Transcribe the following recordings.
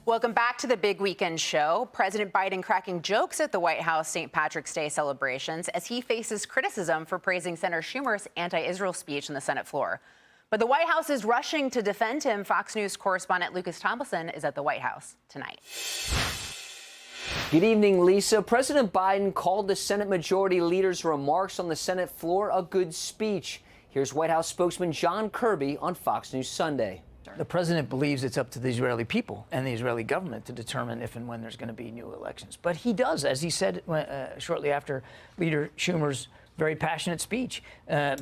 Welcome back to the Big Weekend Show. President Biden cracking jokes at the White House St. Patrick's Day celebrations as he faces criticism for praising Senator Schumer's anti-Israel speech on the Senate floor. But the White House is rushing to defend him. Fox News correspondent Lucas Tomlinson is at the White House tonight. Good evening, Lisa. President Biden called the Senate Majority Leader's remarks on the Senate floor a good speech. Here's White House spokesman John Kirby on Fox News Sunday. The president believes it's up to the Israeli people and the Israeli government to determine if and when there's going to be new elections. But he does, as he said shortly after Leader Schumer's very passionate speech.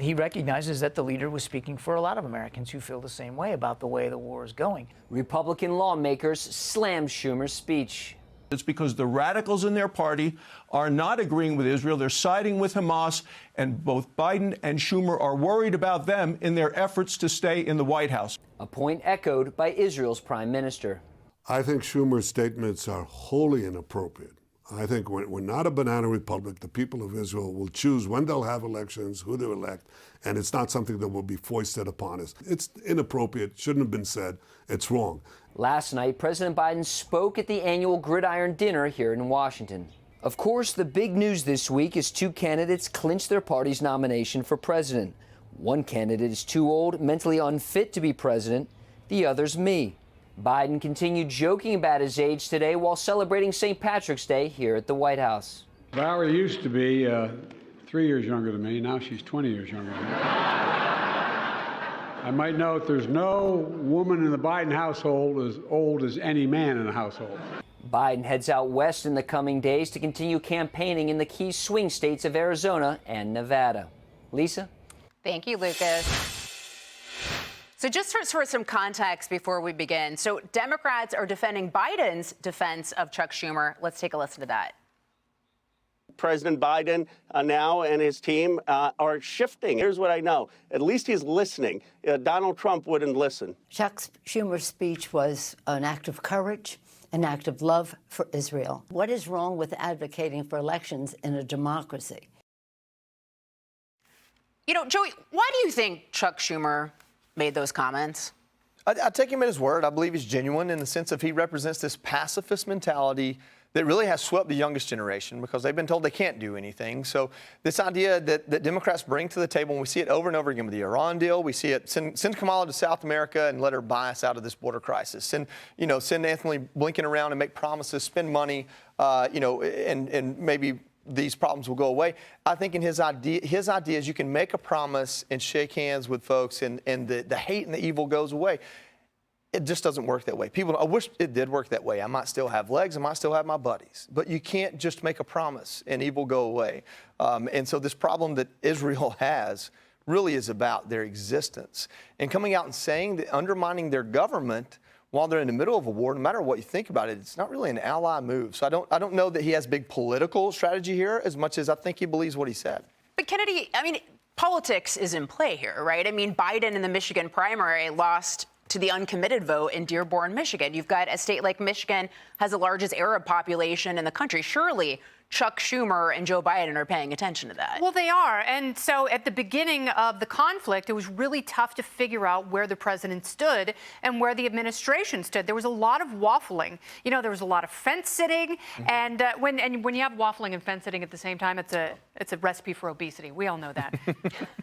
He recognizes that the leader was speaking for a lot of Americans who feel the same way about the way the war is going. Republican lawmakers slammed Schumer's speech. It's because the radicals in their party are not agreeing with Israel. They're siding with Hamas, and both Biden and Schumer are worried about them in their efforts to stay in the White House. A point echoed by Israel's prime minister. I think Schumer's statements are wholly inappropriate. I think we're not a banana republic. The people of Israel will choose when they'll have elections, who they'll elect, and it's not something that will be foisted upon us. It's inappropriate, shouldn't have been said. It's wrong. Last night, President Biden spoke at the annual Gridiron Dinner here in Washington. Of course, the big news this week is two candidates clinched their party's nomination for president. One candidate is too old, mentally unfit to be president. The other's me. Biden continued joking about his age today while celebrating St. Patrick's Day here at the White House. Valerie used to be 3 years younger than me. Now she's 20 years younger than me. I might note there's no woman in the Biden household as old as any man in the household. Biden heads out west in the coming days to continue campaigning in the key swing states of Arizona and Nevada. Lisa? Thank you, Lucas. So just for some context before we begin, so Democrats are defending Biden's defense of Chuck Schumer. Let's take a listen to that. President Biden now and his team are shifting. Here's what I know. At least he's listening. Donald Trump wouldn't listen. Chuck Schumer's speech was an act of courage, an act of love for Israel. What is wrong with advocating for elections in a democracy? You know, Joey, why do you think Chuck Schumer made those comments? I take him at his word. I believe he's genuine in the sense of he represents this pacifist mentality that really has swept the youngest generation because they've been told they can't do anything. So this idea that Democrats bring to the table, and we see it over and over again with the Iran deal, we see it, send Kamala to South America and let her buy us out of this border crisis. Send Anthony Blinken around and make promises, spend money, and maybe these problems will go away. I think in his idea is you can make a promise and shake hands with folks and the hate and the evil goes away. It just doesn't work that way. I wish it did work that way. I might still have legs. I might still have my buddies. But you can't just make a promise and evil go away. And so this problem that Israel has really is about their existence. And coming out and saying that undermining their government while they're in the middle of a war, no matter what you think about it, it's not really an ally move. So I don't know that he has big political strategy here as much as I think he believes what he said. But Kennedy, I mean, politics is in play here, right? I mean, Biden in the Michigan primary lost to the uncommitted vote in Dearborn, Michigan. You've got a state like Michigan has the largest Arab population in the country. Surely Chuck Schumer and Joe Biden are paying attention to that. Well, they are. And so at the beginning of the conflict, it was really tough to figure out where the president stood and where the administration stood. There was a lot of waffling. You know, there was a lot of fence sitting. And when you have waffling and fence sitting at the same time, it's a recipe for obesity. We all know that.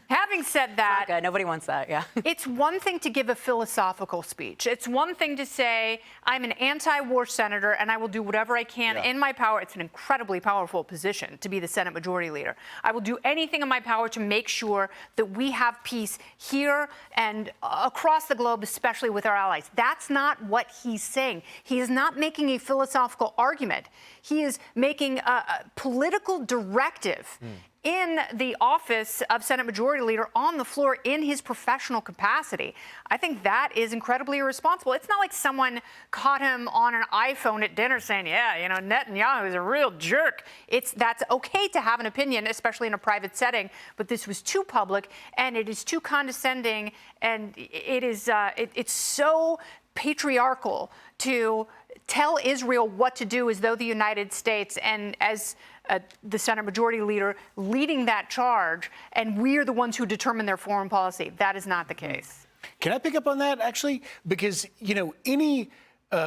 Having said that, nobody wants that. Yeah. It's one thing to give a philosophical speech. It's one thing to say, I'm an anti-war senator and I will do whatever I can in my power. It's an incredibly powerful position to be the Senate Majority Leader. I will do anything in my power to make sure that we have peace here and across the globe, especially with our allies. That's not what he's saying. He is not making a philosophical argument. He is making a political directive in the office of Senate Majority Leader on the floor in his professional capacity. I think that is incredibly irresponsible. It's not like someone caught him on an iPhone at dinner saying, yeah, you know, Netanyahu is a real jerk. That's okay to have an opinion, especially in a private setting, but this was too public and it is too condescending and it's so patriarchal to tell Israel what to do as though the United States and as the Senate Majority Leader leading that charge, and we're the ones who determine their foreign policy. That is not the case. Can I pick up on that, actually? Because, you know, any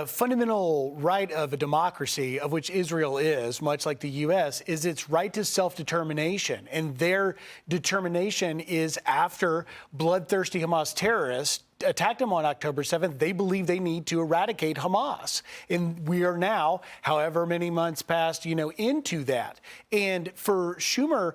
fundamental right of a democracy, of which Israel is, much like the U.S., is its right to self-determination. And their determination is after bloodthirsty Hamas terrorists attacked them on October 7th, they believe they need to eradicate Hamas. And we are now, however many months past, into that. And for Schumer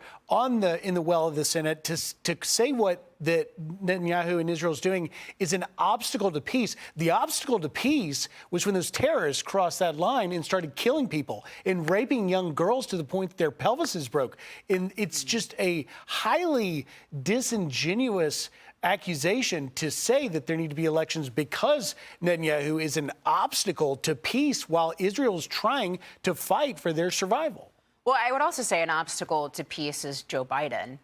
in the well of the Senate to say that Netanyahu and Israel is doing is an obstacle to peace. The obstacle to peace was when those terrorists crossed that line and started killing people and raping young girls to the point that their pelvises broke. And it's just a highly disingenuous accusation to say that there need to be elections because Netanyahu is an obstacle to peace while Israel is trying to fight for their survival. Well, I would also say an obstacle to peace is Joe Biden,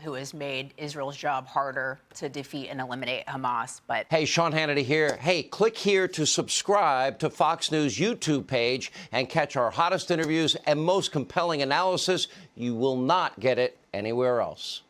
who has made Israel's job harder to defeat and eliminate Hamas. But hey, Sean Hannity here. Hey, click here to subscribe to Fox News YouTube page and catch our hottest interviews and most compelling analysis. You will not get it anywhere else.